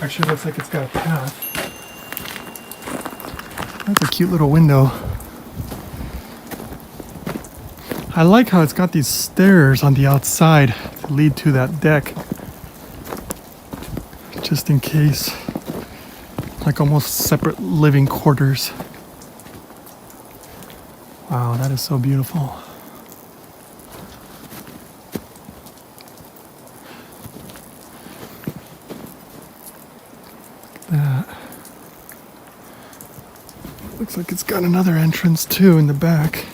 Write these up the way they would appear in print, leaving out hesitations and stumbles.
Actually, looks like it's got a path. That's a cute little window. I like how it's got these stairs on the outside to lead to that deck. Just in case. Like almost separate living quarters. Wow, that is so beautiful. Look at that. Looks like it's got another entrance too in the back.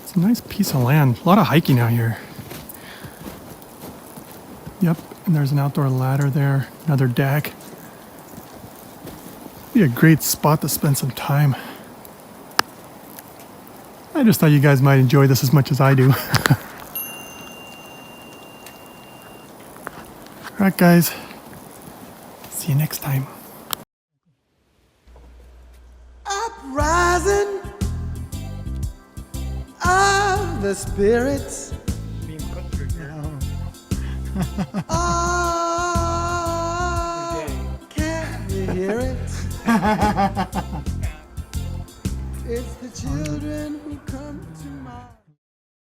It's a nice piece of land. A lot of hiking out here. Yep, and there's an outdoor ladder there, another deck. Be a great spot to spend some time. I just thought you guys might enjoy this as much as I do. Alright guys, see you next time. Uprising of the spirits. Oh, can you hear it? It's the children who come to mind.